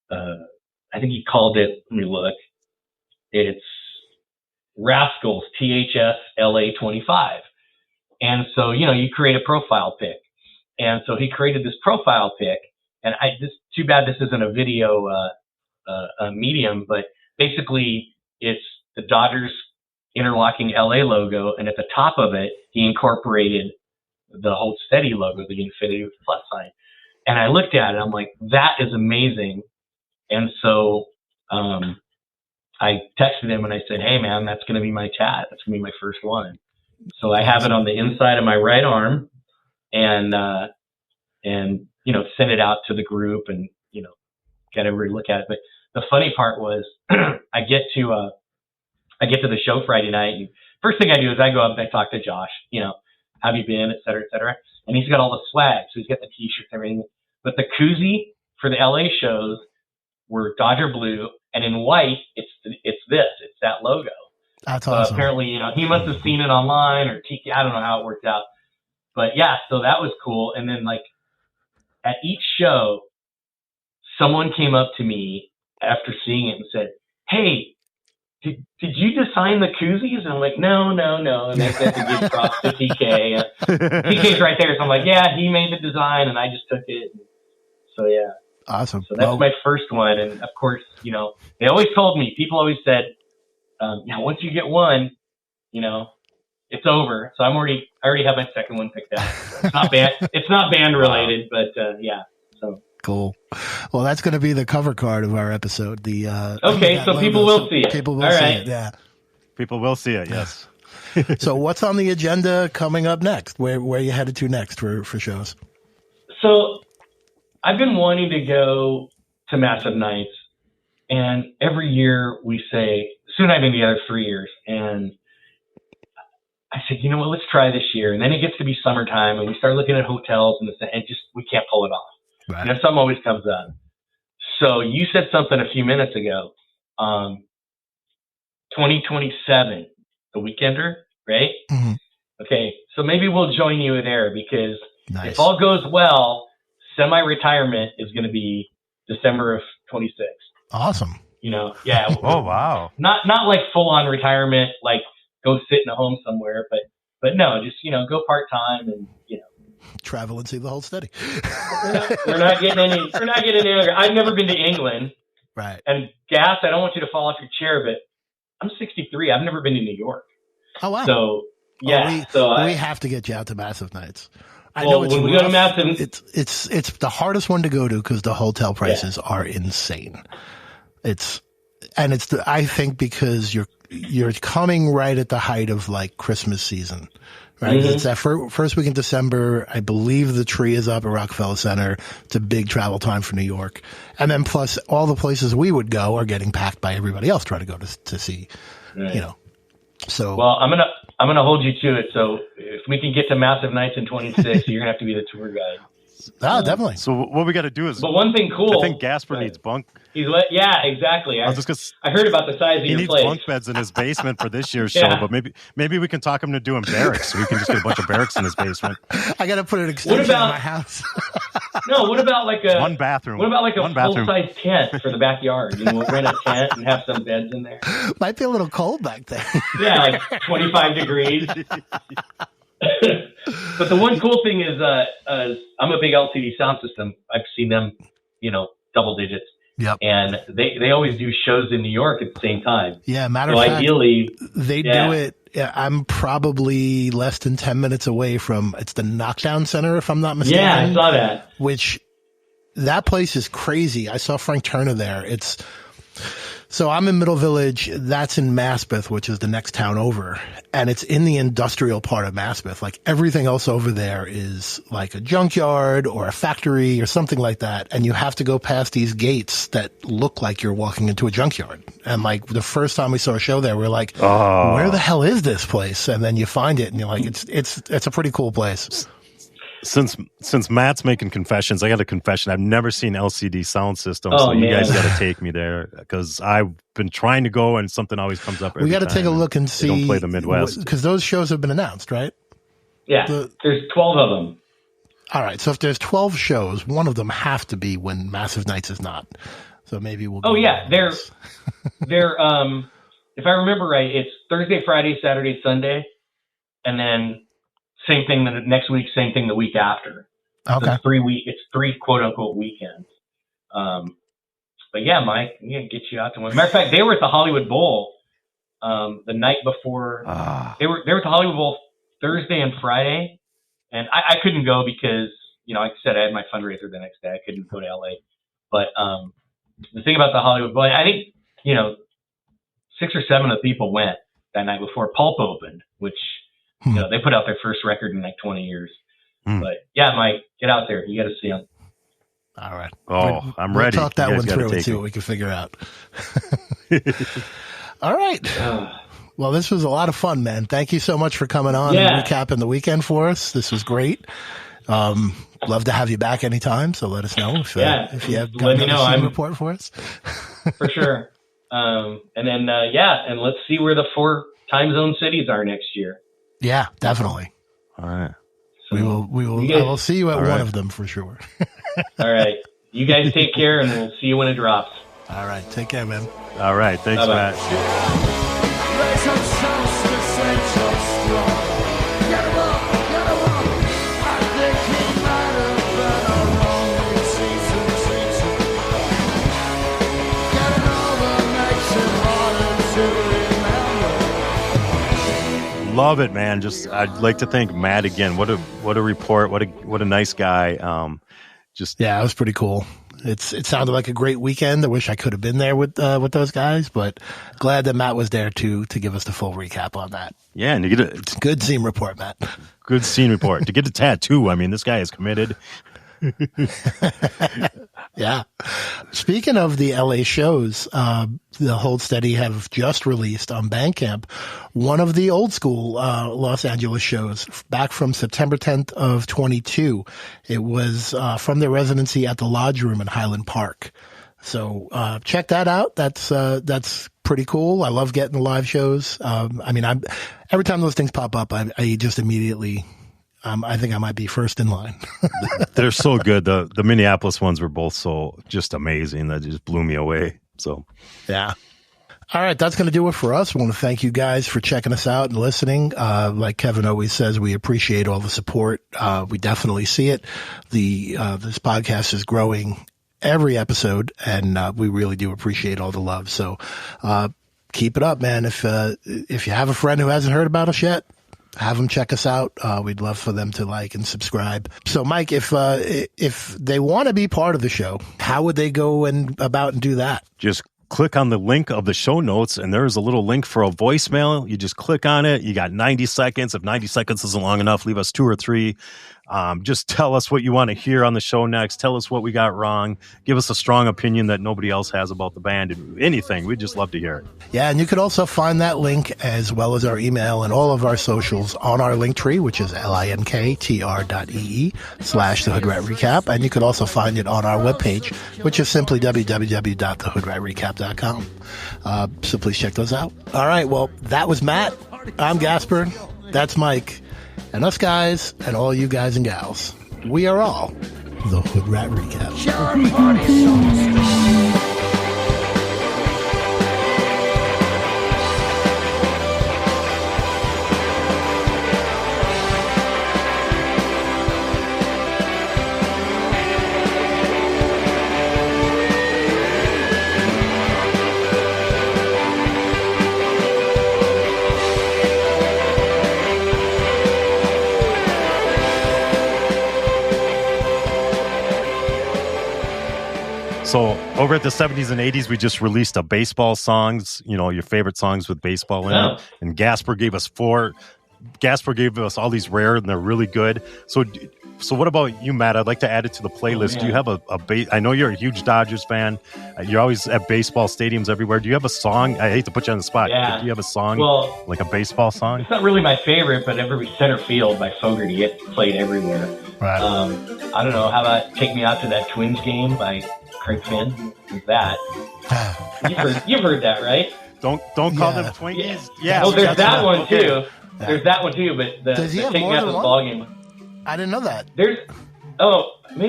think he called it, let me look, it's Rascals, THS LA25. And so, you create a profile pic. And so he created this profile pic. And too bad this isn't a video medium, but basically it's the Dodgers interlocking LA logo. And at the top of it, he incorporated the Hold Steady logo, the infinity with plus sign. And I looked at it. I'm like, that is amazing. And so I texted him and I said, hey, man, that's going to be my tat. That's going to be my first one. So I have it on the inside of my right arm and send it out to the group and, get everybody to look at it. But the funny part was I get to the show Friday night. And first thing I do is I go up and I talk to Josh, have you been, et cetera, et cetera. And he's got all the swag. So he's got the t-shirts and everything. But the koozie for the LA shows were Dodger blue, and in white, it's that logo. That's awesome. So apparently, he must have seen it online or Tiki. I don't know how it worked out. But yeah, so that was cool. And then like at each show, someone came up to me after seeing it and said, hey, did you design the koozies? And I'm like, no. And they said to give props to TK. TK's right there. So I'm like, yeah, he made the design and I just took it. So yeah. Awesome. So that's my first one. And of course, they always told me, people always said, once you get one, it's over. So I already have my second one picked out. It's not band related, but yeah. So cool. Well, that's going to be the cover card of our episode. Okay, so people will see it. People will see it. Yeah. People will see it. Yes. So what's on the agenda coming up next? Where are you headed to next for shows? So I've been wanting to go to Massive Nights, and every year we say, Sue and I have been together 3 years, and I said, you know what, let's try this year. And then it gets to be summertime, and we start looking at hotels, and we can't pull it off. Right. Something always comes up. So you said something a few minutes ago, 2027, the Weekender, right? Mm-hmm. Okay, so maybe we'll join you there because Nice. if all goes well, semi-retirement is going to be December of 26. Awesome. Yeah. Oh, wow. Not like full-on retirement, like go sit in a home somewhere, but no, just, go part-time and, Travel and see the whole study. we're not getting any younger. I've never been to England. Right. And Gas, I don't want you to fall off your chair, but I'm 63. I've never been to New York. Oh, wow. So, yeah. We have to get you out to Massive Nights. I know it's when we go to Massive, it's the hardest one to go to because the hotel prices are insane. I think because you're coming right at the height of like Christmas season, right? Mm-hmm. It's that first week in December. I believe the tree is up at Rockefeller Center. It's a big travel time for New York. And then plus all the places we would go are getting packed by everybody else trying to go to see, right. So, well, I'm going to hold you to it. So if we can get to Massive Nights in 26, you're going to have to be the tour guide. Definitely. So what we got to do is, but one thing cool. I think Gasper needs bunk. Yeah, exactly. I heard about the size of your place. He needs bunk beds in his basement for this year's show, but maybe we can talk him to doing barracks. So we can just get a bunch of barracks in his basement. I got to put an extension in my house. No, what about like one bathroom? What about like a full-size tent for the backyard? We'll rent a tent and have some beds in there. Might be a little cold back there. Yeah, like 25 degrees. But the one cool thing is, I'm a big LCD sound system. I've seen them, double digits. Yep. And they always do shows in New York at the same time. Yeah, matter of fact, ideally, they do it. Yeah, I'm probably less than 10 minutes away from, it's the Knockdown Center, if I'm not mistaken. Yeah, I saw that. Which, that place is crazy. I saw Frank Turner there. So I'm in Middle Village. That's in Maspeth, which is the next town over. And it's in the industrial part of Maspeth. Like everything else over there is like a junkyard or a factory or something like that. And you have to go past these gates that look like you're walking into a junkyard. And like the first time we saw a show there, we were like, where the hell is this place? And then you find it and you're like, it's a pretty cool place. Since Matt's making confessions, I got a confession. I've never seen LCD sound system, so you guys got to take me there because I've been trying to go and something always comes up. We got to take a look and see. Don't play the Midwest because those shows have been announced, right? Yeah, there's 12 of them. All right, so if there's 12 shows, one of them have to be when Massive Nights is not. So maybe we'll. Oh yeah, they're if I remember right, it's Thursday, Friday, Saturday, Sunday, and then. Same thing the next week, same thing the week after. Okay. So it's 3 quote unquote weekends. But yeah, Mike, I'm going to get you out to one. Matter of fact, they were at the Hollywood Bowl the night before. They were at the Hollywood Bowl Thursday and Friday. And I couldn't go because, like I said, I had my fundraiser the next day. I couldn't go to LA. But the thing about the Hollywood Bowl, I think, 6 or 7 of the people went that night before Pulp opened, which, they put out their first record in like 20 years. But yeah, Mike, get out there. You got to see them. All right. Oh, I'm ready. We'll talk that one through and see what we can figure out. All right. Well, this was a lot of fun, man. Thank you so much for coming on and recapping the weekend for us. This was great. Love to have you back anytime. So let us know if you have got a report for us. For sure. And then, and let's see where the 4 time zone cities are next year. Yeah, definitely. All right. So we will. I will see you at one of them for sure. All right. You guys take care, and we'll see you when it drops. All right. Take care, man. All right. Thanks, Bye-bye. Matt. Love it, man. I'd like to thank Matt again. What a report. What a nice guy. It was pretty cool. It sounded like a great weekend. I wish I could have been there with those guys, but glad that Matt was there too to give us the full recap on that. Yeah, and you get it's a good scene report, Matt. Good scene report. To get a tattoo, I mean, this guy is committed. Yeah. Speaking of the LA shows, the Hold Steady have just released on Bandcamp one of the old school Los Angeles shows back from September 10th of 22. It was from their residency at the Lodge Room in Highland Park. So check that out. That's pretty cool. I love getting the live shows. Every time those things pop up, I just immediately I think I might be first in line. They're so good. The Minneapolis ones were both so just amazing. That just blew me away. So, yeah. All right. That's going to do it for us. We want to thank you guys for checking us out and listening. Like Kevin always says, we appreciate all the support. We definitely see it. This podcast is growing every episode, and we really do appreciate all the love. So keep it up, man. If you have a friend who hasn't heard about us yet, have them check us out. We'd love for them to like and subscribe. So, Mike, if they want to be part of the show, how would they go about and do that? Just click on the link of the show notes, and there's a little link for a voicemail. You just click on it. You got 90 seconds. If 90 seconds isn't long enough, leave us 2 or 3. Just tell us what you want to hear on the show next. Tell us what we got wrong. Give us a strong opinion that nobody else has about the band. Anything. We'd just love to hear it. Yeah, and you could also find that link as well as our email and all of our socials on our link tree, which is linktr.ee/The Hoodrat Recap. And you could also find it on our webpage, which is simply www.thehoodratrecap.com. So please check those out. All right, well, that was Matt. I'm Gasper. That's Mike. And us guys, and all you guys and gals, we are all the Hoodrat Recap. So over at the 70s and 80s, we just released a baseball songs, your favorite songs with baseball in it. And Gasper gave us 4. Gasper gave us all these rare, and they're really good. So what about you, Matt? I'd like to add it to the playlist. Do you have I know you're a huge Dodgers fan. You're always at baseball stadiums everywhere. Do you have a song? I hate to put you on the spot. Yeah. Do you have a song, like a baseball song? It's not really my favorite, but every Center Field by Fogerty, it's played everywhere. Right. I don't know. How about Take Me Out to That Twins Game by Craig Finn? That. You've heard that, right? Don't call them Twinkies. Yeah. Oh, there's that one too. Yeah. There's that one too, but Does he have Take more Me Out than to the one? Ball Game. I didn't know that. Maybe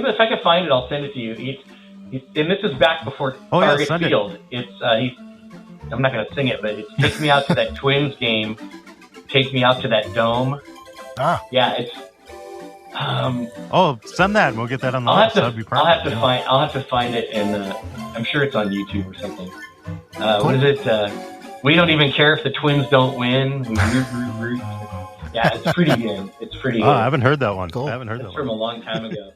if I can find it, I'll send it to you. And this is back before Target Field. It's I'm not going to sing it, but it's Take Me Out to That Twins Game. Take Me Out to That Dome. Yeah, it's. Send that and we'll get that on the list. I'll have to find it, and I'm sure it's on YouTube or something. What is it? We don't even care if the Twins don't win. We root. Yeah, it's pretty good. It's pretty good. I haven't heard that one. Cool. I haven't heard that one. From a long time ago.